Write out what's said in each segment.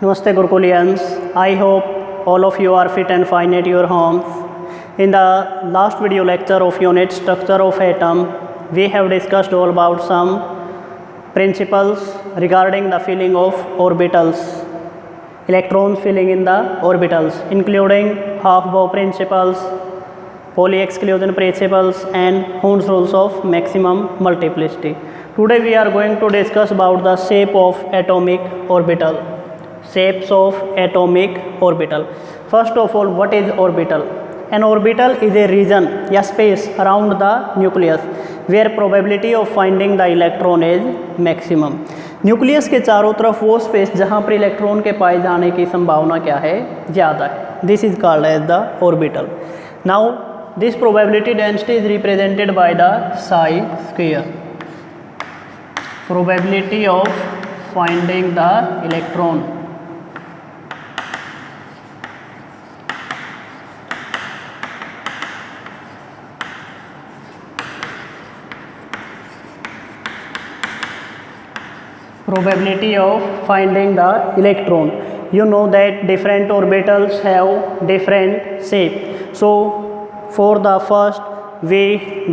Namaste Gurukulians. I hope all of you are fit and fine at your homes. In the last video lecture of unit structure of atom, we have discussed all about some principles regarding the filling of orbitals, electrons filling in the orbitals, including half-bow principles, Pauli exclusion principles and Hund's rules of maximum multiplicity. Today we are going to discuss about the shape of atomic orbital. Shapes of atomic orbital. First of all, what is orbital? An orbital is a region या space around the nucleus where probability of finding the electron is maximum. Nucleus के चारों तरफ वो space जहाँ पर electron के पाए जाने की संभावना क्या है, ज़्यादा है. This is called as the orbital. Now this probability density is represented by the psi square. Probability of finding the electron. Probability of finding the electron. You know that different orbitals have different shape. So for the first we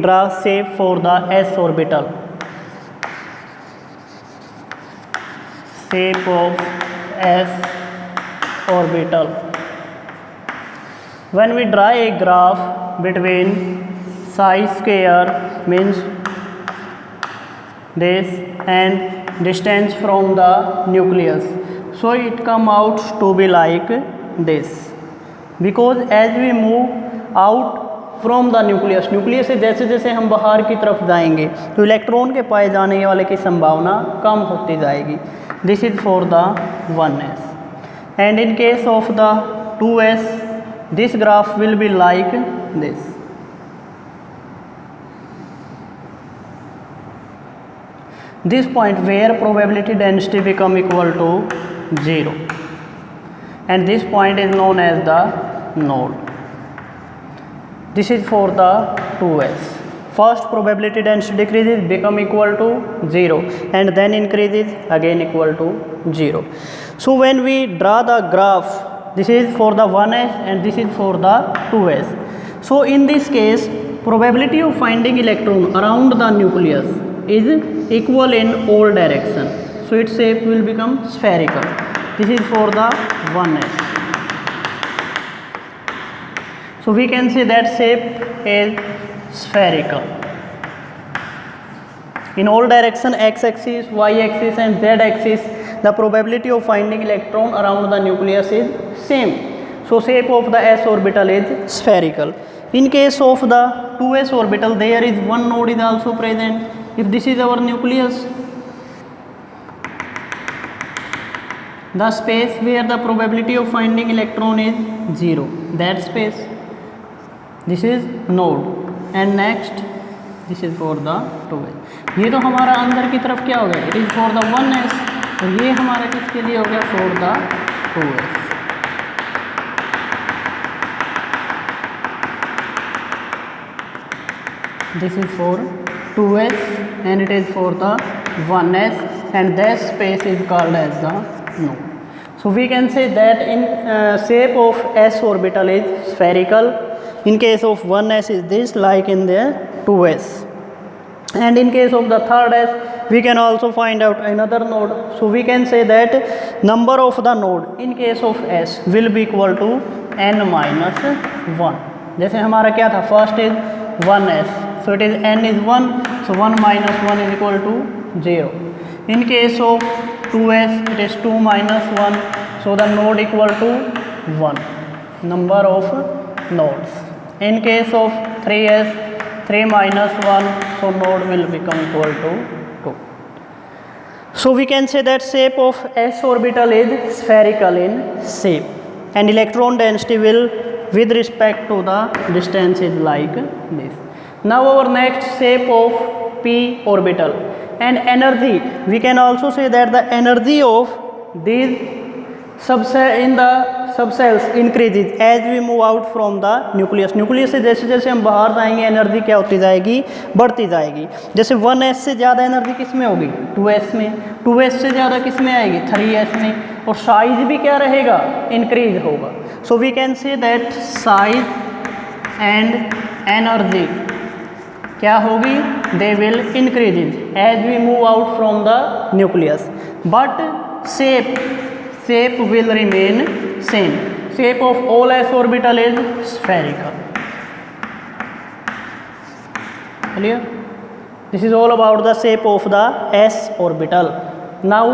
draw shape for the s orbital. Shape of s orbital. When we draw a graph between psi square means this and distance from the nucleus, so it come out to be like this, because as we move out from the nucleus, nucleus से जैसे जैसे हम बाहर की तरफ जाएंगे तो electron के पाए जाने वाले की संभावना कम होती जाएगी. This is for the 1s and in case of the 2s this graph will be like this. This point where probability density become equal to 0, and this point is known as the node. This is for the 2s. First probability density decreases, become equal to 0, and then increases again equal to 0. So when we draw the graph, this is for the 1s and this is for the 2s. So in this case, probability of finding electron around the nucleus is equal in all direction, so its shape will become spherical. This is for the 1s. So we can say that shape is spherical. In all direction, x-axis, y-axis and z-axis, the probability of finding electron around the nucleus is same. So shape of the s orbital is spherical. In case of the 2s orbital, there is one node is also present. If this is our nucleus, the space where the probability of finding electron is 0, that space, this is node. And next this is for the 2s. ये तो हमारा अंदर की तरफ क्या हो गया, it is for the 1s, और ये हमारा किसके लिए हो गया, for the 2s. This is for 2s and it is for the 1s, and that space is called as the node. So we can say that in shape of s orbital is spherical. In case of 1s is this, like in the 2s, and in case of the third s we can also find out another node. So we can say that number of the node in case of s will be equal to n minus 1. जैसे हमारा क्या था, first is 1s, so it is n is 1, so 1 minus 1 is equal to 0. In case of 2s it is 2 minus 1, so the node equal to 1, number of nodes. In case of 3s, 3 minus 1, so node will become equal to 2. So we can say that shape of s orbital is spherical in shape, and electron density will with respect to the distance is like this. Now our next shape of p orbital, and energy, we can also say that the energy of these in the subshells increases as we move out from the nucleus. Nucleus से जैसे जैसे हम बाहर जाएंगे energy क्या होती जाएगी, बढ़ती जाएगी। जैसे 1s से ज़्यादा एनर्जी किस में होगी, 2s में, 2s से ज़्यादा किस में आएगी, 3s में, और साइज भी क्या रहेगा, इंक्रीज होगा। So we can say that size and energy क्या होगी, they will increases as we move out from the nucleus, but shape will remain same. Shape of all s orbital is spherical. Clear? This is all about the shape of the s orbital. Now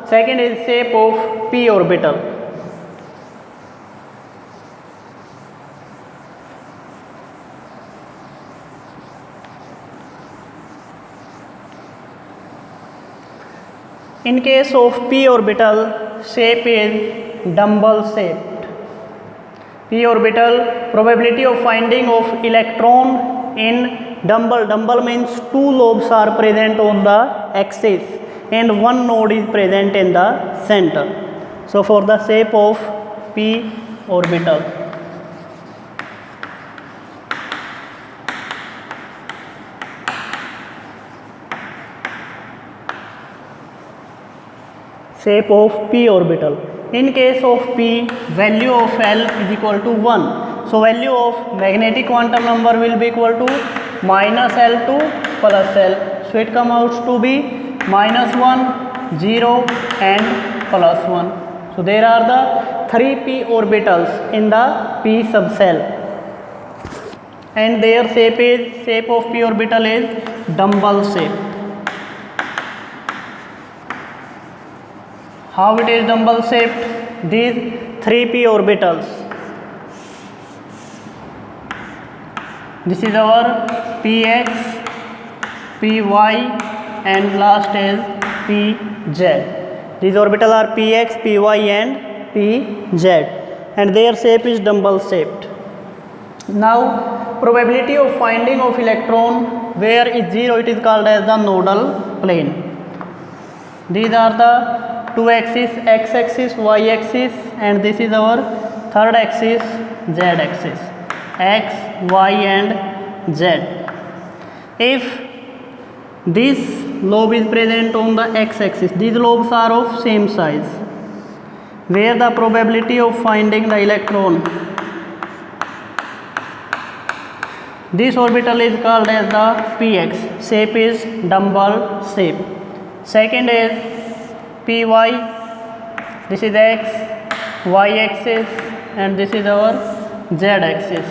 second is shape of p orbital. In case of p orbital, shape is dumbbell shaped. P orbital, probability of finding of electron in dumbbell. Dumbbell means two lobes are present on the axis and one node is present in the center. So for the shape of p orbital, shape of p orbital. In case of p, value of L is equal to 1. So value of magnetic quantum number will be equal to minus L to plus L. So it comes out to be minus 1, 0 and plus 1. So there are the 3 p orbitals in the p subcell, and their shape of p orbital is dumbbell shape. How it is dumbbell shaped? These 3 p orbitals. This is our px, py and last is pz. These orbitals are px, py and pz, and their shape is dumbbell shaped. Now probability of finding of electron where is 0, it is called as the nodal plane. These are the two axis, x axis, y axis, and this is our third axis, z axis, x, y and z. If this lobe is present on the x axis, these lobes are of same size, where the probability of finding the electron, this orbital is called as the px, shape is dumbbell shape. Second is py, this is x, y axis, and this is our z axis.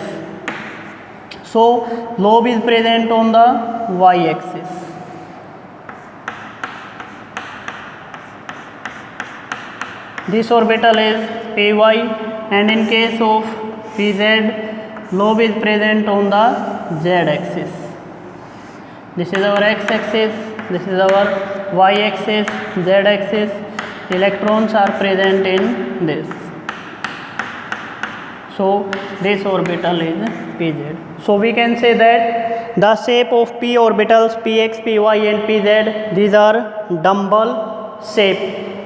So lobe is present on the y axis. This orbital is py, and in case of pz, lobe is present on the z axis. This is our x axis, this is our y axis, z axis. Electrons are present in this. So this orbital is pz. So we can say that the shape of p orbitals px, py and pz, these are dumbbell shape,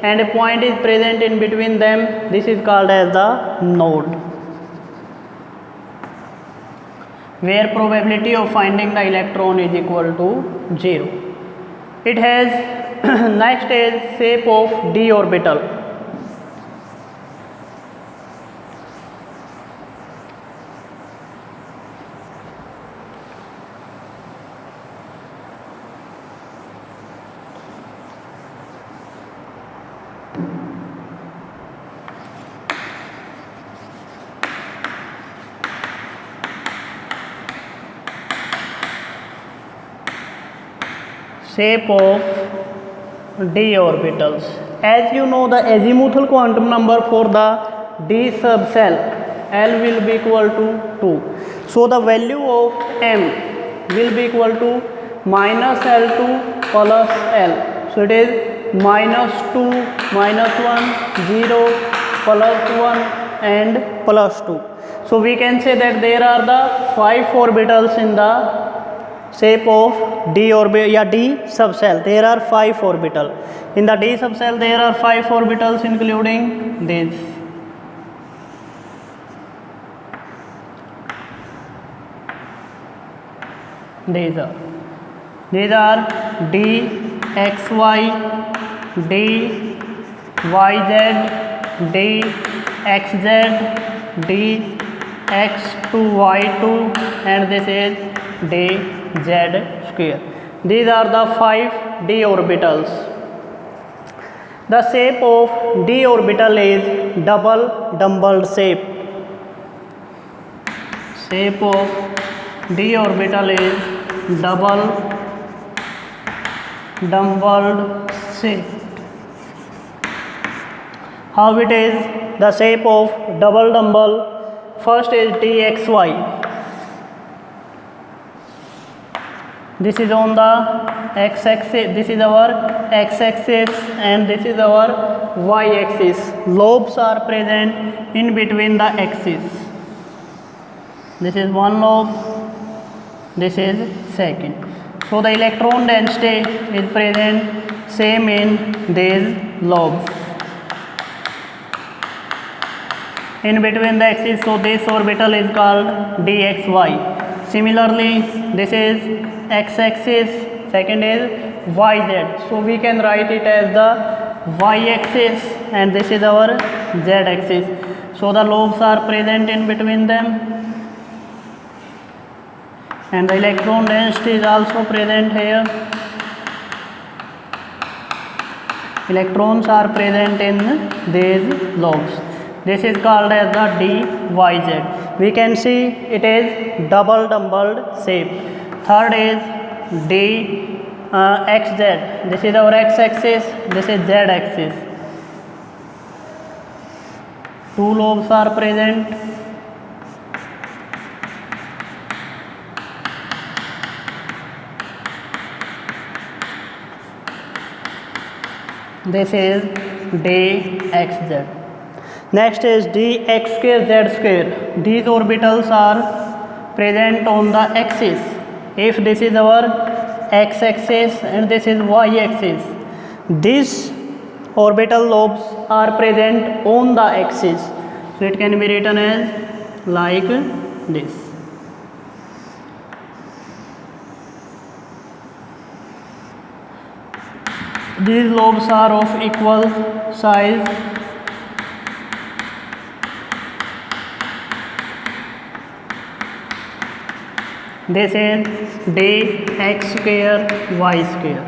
and a point is present in between them. This is called as the node, where probability of finding the electron is equal to 0. It has next is shape of d orbital. Shape of d orbitals. As you know, the azimuthal quantum number for the d subcell L will be equal to 2. So the value of m will be equal to minus L2 plus L. So it is minus 2, minus 1, 0, plus 1 and plus 2. So we can say that there are the 5 orbitals in the shape of d orbital या d subcell. There are 5 orbital. In the d subcell there are 5 orbitals including this. These are dxy, dyz, dxz, dx2y2, and this is dz square. These are the 5 d orbitals. The shape of d orbital is double dumbbelled shape. Shape of d orbital is double dumbbelled shape. How it is? The shape of double dumbbell. First is dxy. This is on the x-axis. This is our x-axis, and this is our y-axis. Lobes are present in between the axis. This is one lobe. This is second. So the electron density is present same in these lobes. In between the axis, so this orbital is called dxy. Similarly, this is x-axis, second is yz. So we can write it as the y-axis, and this is our z-axis. So the lobes are present in between them, and the electron density is also present here. Electrons are present in these lobes. This is called as the dyz. We can see it is double dumbbelled shape. Third is dxz. This is our x-axis. This is z-axis. Two lobes are present. This is dxz. Next is dx square z square. These orbitals are present on the axis. If this is our x-axis and this is y-axis, these orbital lobes are present on the axis. So it can be written as like this. These lobes are of equal size. This is dx square y square,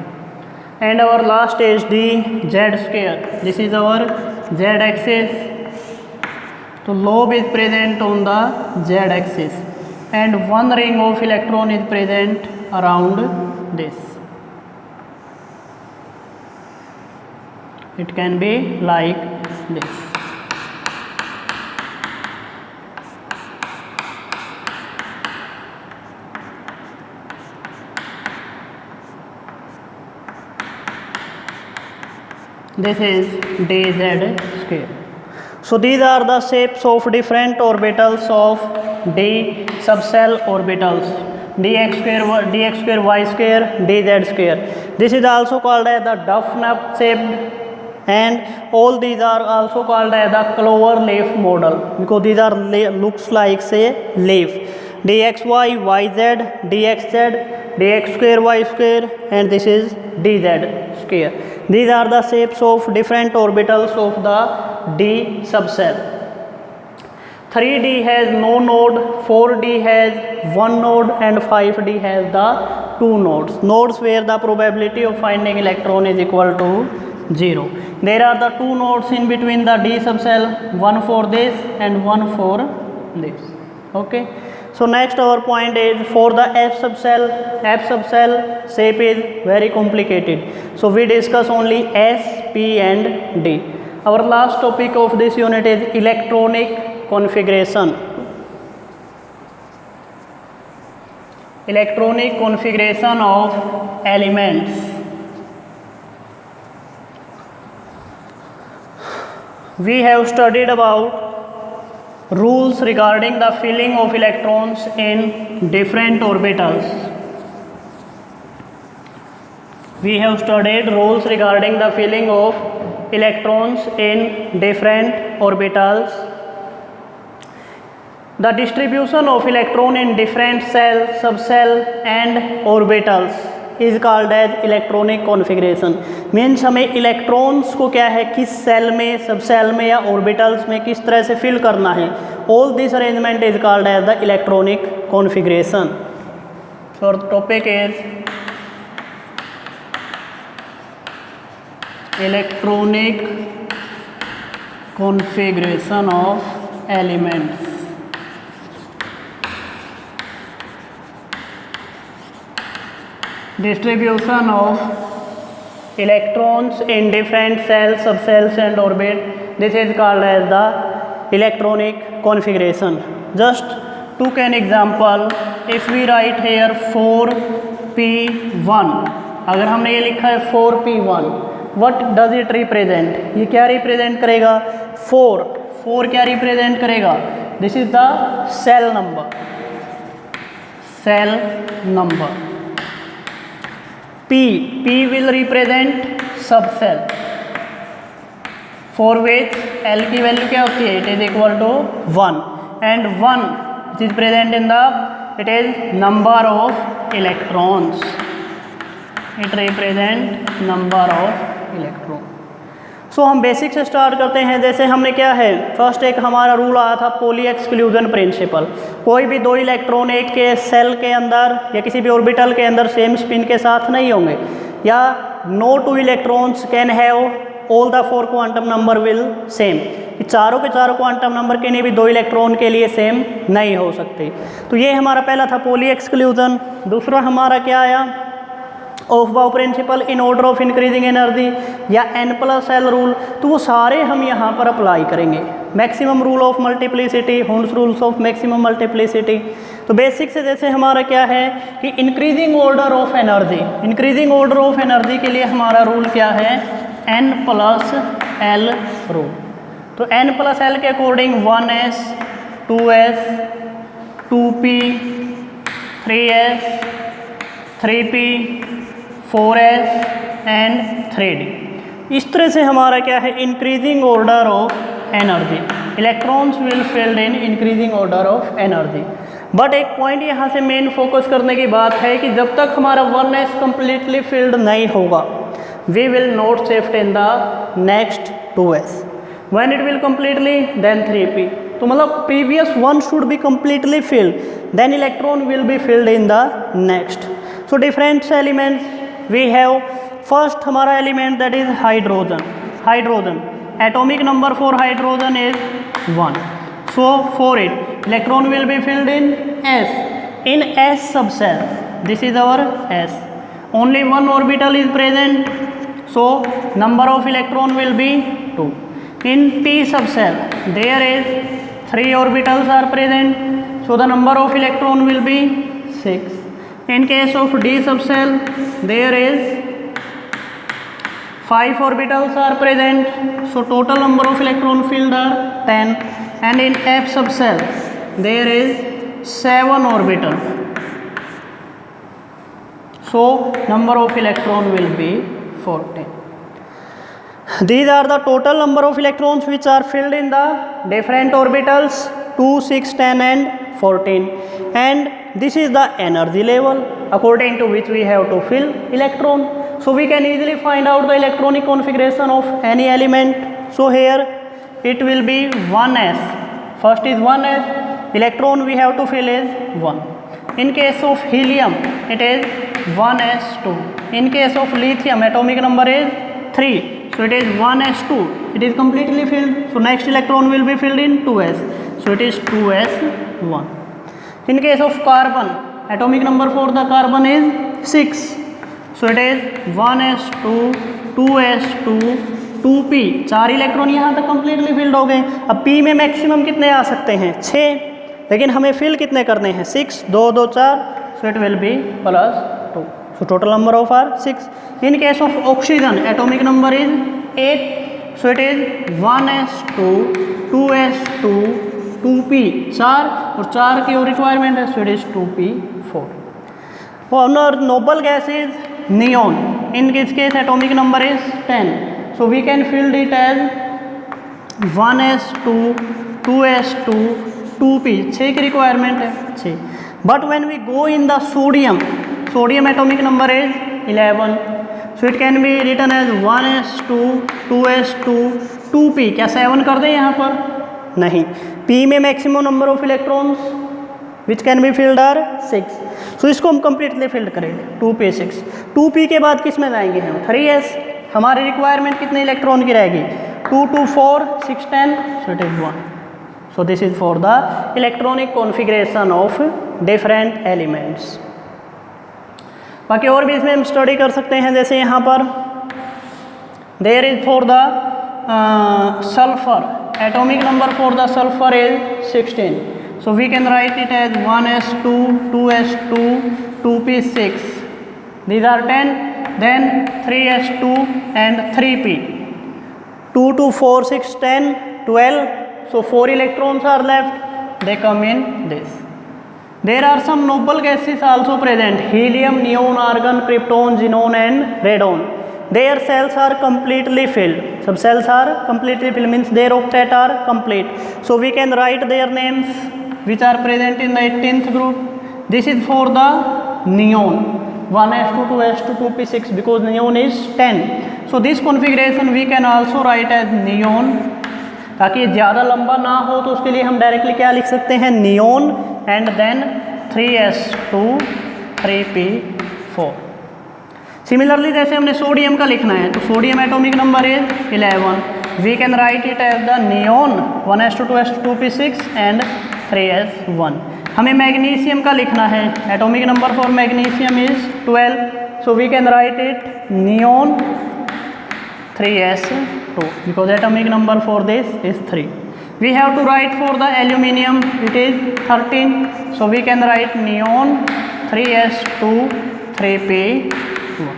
and our last is dz square. This is our z-axis. So lobe is present on the z-axis, and one ring of electron is present around this. It can be like this. This is dz square. So these are the shapes of different orbitals of d subcell orbitals. Dx square, y square, dz square. This is also called as the duff-nut shape, and all these are also called as the clover leaf model, because these are looks like say leaf. dxy, yz, dxz, dx square, y square, and this is dz square. These are the shapes of different orbitals of the d subcell. 3d has no node, 4d has one node, and 5d has the two nodes. Nodes where the probability of finding electron is equal to 0. There are the two nodes in between the d subcell, one for this and one for this. Okay. So next our point is for the F subcell shape is very complicated. So we discuss only S, P and D. Our last topic of this unit is electronic configuration. Electronic configuration of elements. We have studied about rules regarding the filling of electrons in different orbitals. We have studied rules regarding the filling of electrons in different orbitals. The distribution of electron in different cell, subcell and orbitals is called as electronic configuration. Means हमें electrons को क्या है किस cell में, सब cell में या orbitals में किस तरह से फिल करना है. All this arrangement is called as the electronic configuration. So the topic is electronic configuration of elements. Distribution of electrons in different cells, subcells and orbit. This is called as the electronic configuration. Just took an example. If we write here 4p1, अगर हमने ये लिखा है 4p1, what does it represent? ये क्या represent करेगा? 4 क्या represent करेगा? This is the cell number. Cell number. P will represent subcell, for which L की वैल्यू क्या होती है? It is equal to 1 and 1 which is present in the, it is number of electrons. It represent number of electrons. सो हम basic से start करते हैं. जैसे हमने क्या है, फर्स्ट एक हमारा रूल आया था पोली एक्सक्लूजन प्रिंसिपल. कोई भी दो इलेक्ट्रॉन एक के सेल के अंदर या किसी भी ऑर्बिटल के अंदर सेम स्पिन के साथ नहीं होंगे, या no two electrons can have all the 4 quantum number will same. चारों के चारों क्वांटम नंबर के लिए भी दो इलेक्ट्रॉन के लिए सेम नहीं हो सकते. तो ये हमारा पहला था पोली एक्सक्लूजन. दूसरा हमारा क्या आया, aufbau principle in order of increasing energy या n+L रूल. तो वो सारे हम यहाँ पर अप्लाई करेंगे. Maximum rule of multiplicity, हुंस rules of maximum multiplicity. तो बेसिक से जैसे हमारा क्या है कि increasing order of energy, increasing order of energy के लिए हमारा रूल क्या है, n+L रूल. तो n+L के according 1s, 2s, 2p, 3s, 3p, 4s and 3d. इस तरह से हमारा क्या है, increasing order of energy. Electrons will filled in increasing order of energy. But एक पॉइंट यहाँ से मेन फोकस करने की बात है कि जब तक हमारा 1s कम्प्लीटली फिल्ड नहीं होगा, we will not shift in the next 2s. When it will completely, then 3p. तो मतलब previous 1 should be completely filled, then electron will be filled in the next. So different elements we have. first हमारा element that is hydrogen. Hydrogen atomic number for hydrogen is 1. So for it electron will be filled in s. in s subcell, this is our s, only one orbital is present, so number of electron will be 2. in p subcell there is 3 orbitals are present, so the number of electron will be 6. In case of d subcell there is 5 orbitals are present, so total number of electron filled are 10. and in f subcell there is 7 orbitals, so number of electron will be 14. These are the total number of electrons which are filled in the different orbitals 2, 6, 10 and 14. and this is the energy level according to which we have to fill electron. So we can easily find out the electronic configuration of any element. So here it will be 1s. First is 1s, electron we have to fill is 1. In case of helium it is 1s2. In case of lithium atomic number is 3, so it is 1s2. It is completely filled, so next electron will be filled in 2s, so it is 2s1. In case of carbon atomic number for the carbon is 6, so it is 1s2, 2s2, 2p. 4 electron यहाँ तक completely field हो गए. अब p में maximum कितने आ सकते हैं, 6, लेकिन हमें फिल कितने करने हैं, 6, 2, 2, 4, so it will be +2. so total number of are 6. In case of oxygen atomic number is 8, so it is 1s2, 2s2, 2p. 4 और 4 की रिक्वायरमेंट है, so it is 2p4. और noble gas is neon. In this case atomic number is 10, so we can fill it as 1s2, 2s2, 2p, 6 की requirement है 6. But when we go in the sodium atomic number is 11. So it can be written as 1s2 2s2 2p. क्या 7 कर दें यहाँ पर? नहीं. p में maximum number of electrons which can be filled are 6. सो इसको हम कंप्लीटली फिल्ड करेंगे 2p6. 2p के बाद किस में जाएंगे हम? 3s. हमारी रिक्वायरमेंट कितने इलेक्ट्रॉन की रहेगी? 2 2 4 6 10. So it is 1. So this is for the electronic configuration of different elements. बाकी और भी इसमें हम स्टडी कर सकते हैं. जैसे यहाँ पर there is for the sulphur, atomic number for the sulphur is 16. So we can write it as 1s2 2s2 2p6. These are 10. Then 3s2 and 3p. 2 2 4 6 10 12. So 4 electrons are left. They come in this. There are some noble gases also present: helium, neon, argon, krypton, xenon and radon. Their cells are completely filled. Sub cells are completely filled means their octet are complete. So we can write their names which are present in the 18th group. This is for the neon, 1s2 2s2 2p6, because neon is 10. So this configuration we can also write as neon. ताकि ज़्यादा लंबा ना हो तो उसके लिए हम directly क्या लिख सकते हैं? Neon and then 3s2 3p4. Similarly जैसे हमने सोडियम का लिखना है तो sodium atomic number is 11. We can write it as the neon 1s2 2s2 2p6 and 3s1. हमें मैग्नीशियम का लिखना है. Atomic number for magnesium is 12. So we can write it neon 3s2 because atomic number for this is 3. We have to write for the aluminium, it is 13. So we can write neon 3s2 3p1.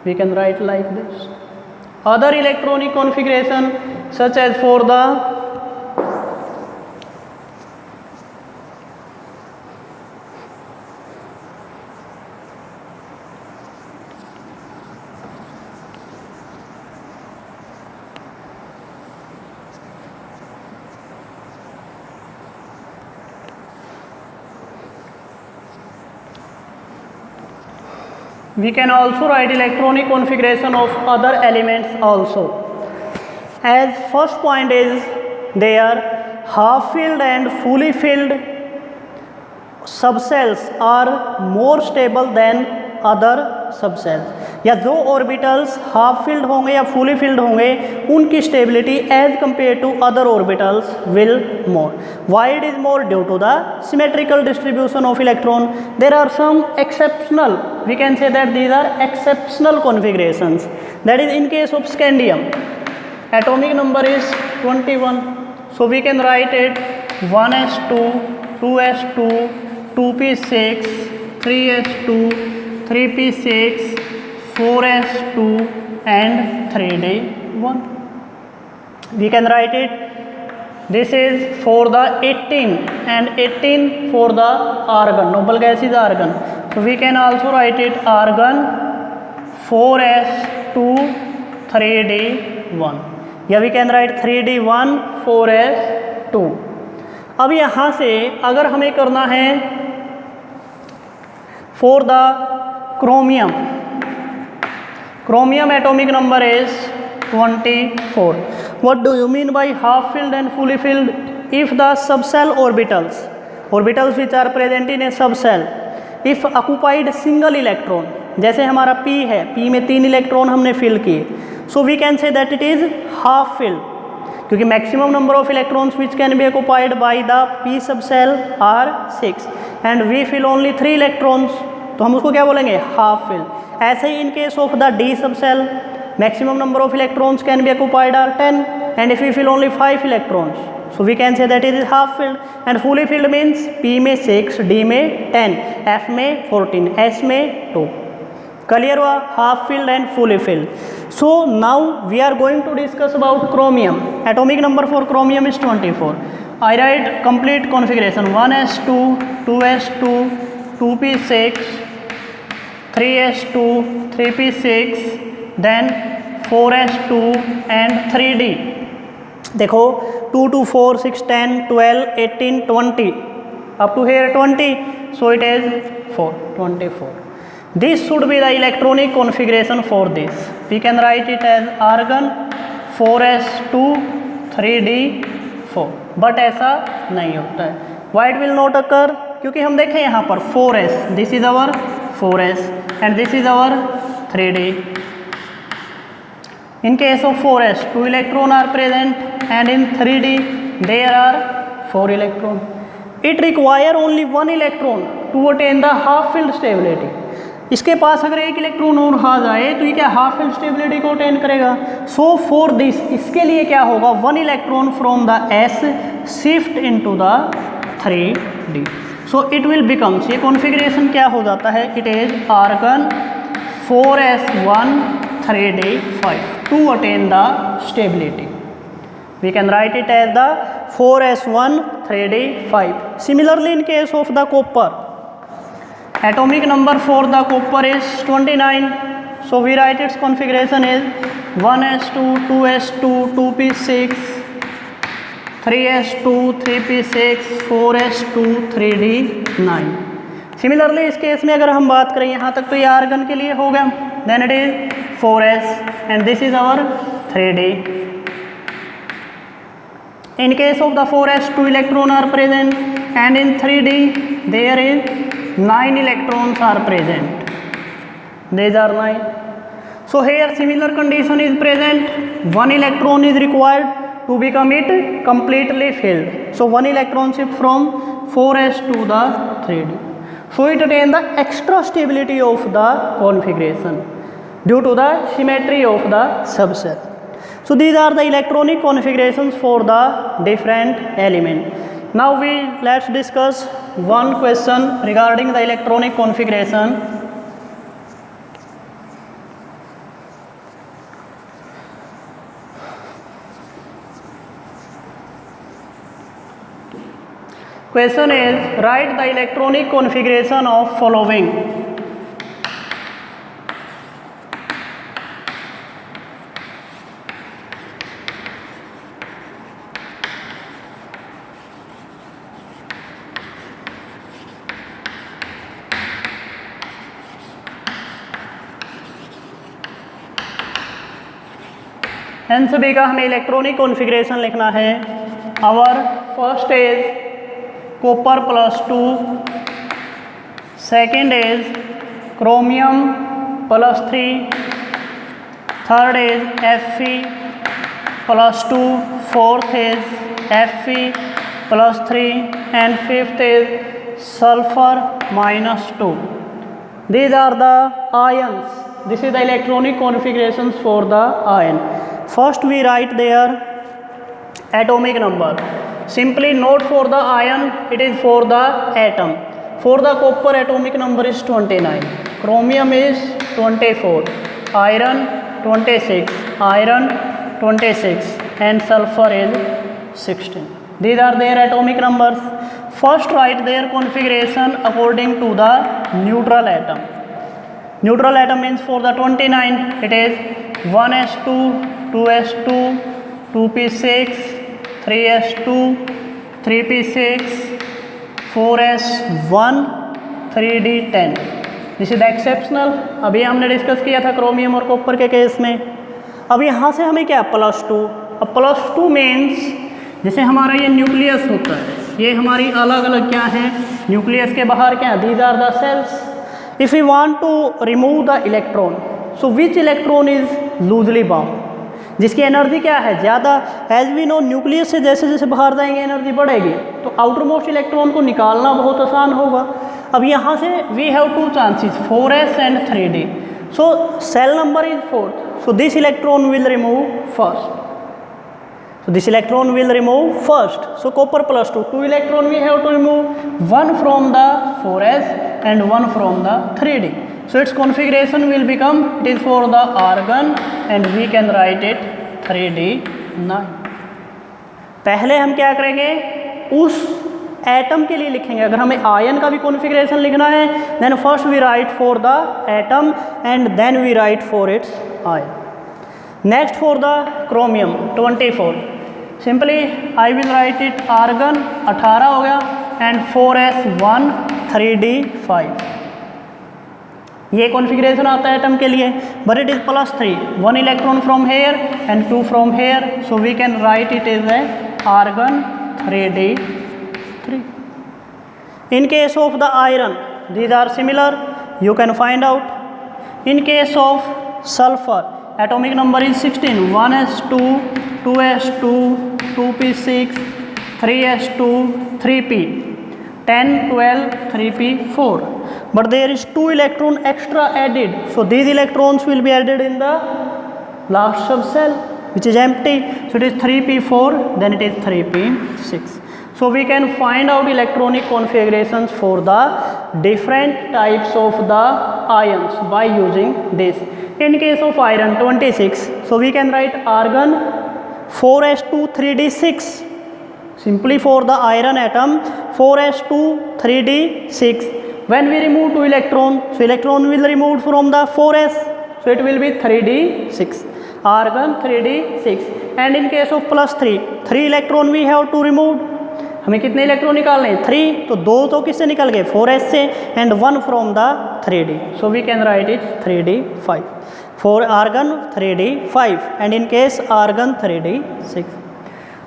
We can write like this. Other electronic configuration such as for the we can also write electronic configuration of other elements also. As first point is their half filled and fully filled subcells are more stable than other subcells. या जो orbitals half filled होंगे या fully filled होंगे उनकी stability as compare to other orbitals will more. Why it is more? Due to the symmetrical distribution of electron. There are some exceptional, we can say that these are exceptional configurations. That is in case of scandium atomic number is 21. So we can write it 1s2 2s2 2p6 3s2 3p6 4s2 and 3d1. We can write it. This is for the 18 and 18 for the argon. Noble gas is argon. So we can also write it argon 4s2 3d1. या we can write 3d1 4s2. अब यहाँ से अगर हमें करना है for the chromium. Chromium atomic number is 24. What do you mean by half filled and fully filled? If the subcell orbitals which are present in a subcell, if occupied single electron, जैसे हमारा p है, p में 3 electron हमने fill किए, so we can say that it is half filled, क्योंकि maximum number of electrons which can be occupied by the p subcell are 6 and we fill only 3 electrons, तो हम उसको क्या बोलेंगे? Half fill. ऐसे ही in case of the D subshell maximum number of electrons can be occupied are 10 and if we fill only 5 electrons, so we can say that is half filled. And fully filled means P में 6, D में 10, F में 14, S में 2. Clear हुआ? Half filled and fully filled. So now we are going to discuss about chromium. Atomic number for chromium is 24. I write complete configuration 1s2 2s2 2p6 3s2 3p6 then 4s2 and 3d. देखो 2 to 4, 6, 10, 12, 18, 20. Up to here 20. So it is 4, 24. This should be the electronic configuration for this. We can write it as argon 4s2 3d4. But ऐसा नहीं होता है. Why it will not occur? क्योंकि हम देखें यहाँ पर 4s, this is our 4s and this is our 3d. In case of 4s, 2 electrons are present and in 3d there are 4 electrons. It require only 1 electron to attain the half field stability. इसके पास अगर एक electron और आ जाए तो ये क्या half filled stability को attain करेगा. सो फॉर दिस, इसके लिए क्या होगा, 1 electron from the s shift into the 3d. So it will becomes, ये कॉन्फ़िगरेशन क्या हो जाता है, it is argon 4s1 3d5 to attain the stability. We can write it as the 4s1 3d5. Similarly, in case of the copper, atomic number for the copper is 29. So we write its configuration is 1s2 2s2 2p6 3s2 3p6 4s2 3d9. Similarly इस case में अगर हम बात करें यहाँ तक तो ये आर्गन के लिए हो गया. Then it is 4s and this is our 3d. In case of the 4s, 2 electrons are present and in 3d there is 9 electrons are present. These are 9. So here similar condition is present. 1 electron is required to become it completely filled. So 1 electron shift from 4s to the 3d. So it attains the extra stability of the configuration due to the symmetry of the subcell. So these are the electronic configurations for the different element. Now let's discuss one question regarding the electronic configuration. Question is, write the electronic configuration of following. इन सभी का हमें electronic configuration लिखना है. Our first is copper +2, second is chromium +3, third is Fe+2, fourth is Fe+3 and fifth is sulphur -2. These are the ions. This is the electronic configurations for the ion. First we write their atomic number. Simply note for the ion, it is for the atom. For the copper, atomic number is 29, chromium is 24, iron 26, iron 26 and sulfur is 16. These are their atomic numbers. First write their configuration according to the neutral atom. Neutral atom means for the 29 it is 1s2 2s2 2p6 3s2 3p6 4s1 3d10. This is exceptional. अभी हमने discuss किया था chromium और copper के case में. अब यहाँ से हमें क्या +2. अब +2 मीन्स जैसे हमारा ये न्यूक्लियस होता है, ये हमारी अलग अलग क्या है, न्यूक्लियस के बाहर क्या, these are the cells. If you want to remove the electron, so which electron is loosely bound, जिसकी एनर्जी क्या है ज़्यादा. एज वी नो न्यूक्लियस से जैसे जैसे बाहर जाएंगे एनर्जी बढ़ेगी, तो आउटर मोस्ट इलेक्ट्रॉन को निकालना बहुत आसान होगा. अब यहाँ से we have 2 chances 4s and 3d. So cell number is 4th. So this electron will remove first. So this electron will remove first. So copper +2, 2 electron we have to remove, 1 from the 4s and 1 from the 3d. So its configuration will become, it is for the argon and we can write it 3d9. पहले हम क्या करेंगे, उस atom के लिए लिखेंगे. अगर हमें आयन का भी कॉन्फ़िगरेशन लिखना है, then first we write for the atom and then we write for its ion. Next for the chromium 24. Simply I will write it argon 18 हो गया एंड 4s1 3d5। ये कॉन्फ़िगरेशन आता है एटम के लिए, but it is +3, 1 electron from here and 2 from here, so we can write it is a argon 3d3। In case of the iron, these are similar, you can find out. In case of sulfur, atomic number is 16, 1s2, 2s2, 2p6, 3s2, 3p, 10, 12, 3p, 4. But there is 2 electron extra added, so these electrons will be added in the last subcell, which is empty. So it is 3p4, then it is 3p6. So we can find out electronic configurations for the different types of the ions by using this. In case of iron 26, so we can write argon 4s2 3d6. Simply for the iron atom 4s2 3d6. When we remove 2 electron, so electron will remove from the 4s, so it will be 3d6, argon 3d6. And in case of +3, 3 electron we have to remove. हमें कितने electron निकालने हैं? 3, तो 2 तो किससे निकल गए? 4s से, and 1 from the 3d, so we can write it 3d5 for argon 3d5 and in case argon 3d6.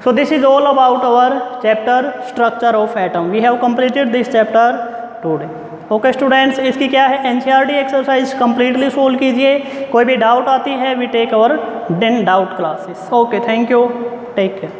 So this is all about our chapter structure of atom. We have completed this chapter today. Okay students, इसकी क्या है NCERT exercise completely solve कीजिए। कोई भी doubt आती है we take our then doubt classes. Okay, thank you, take care.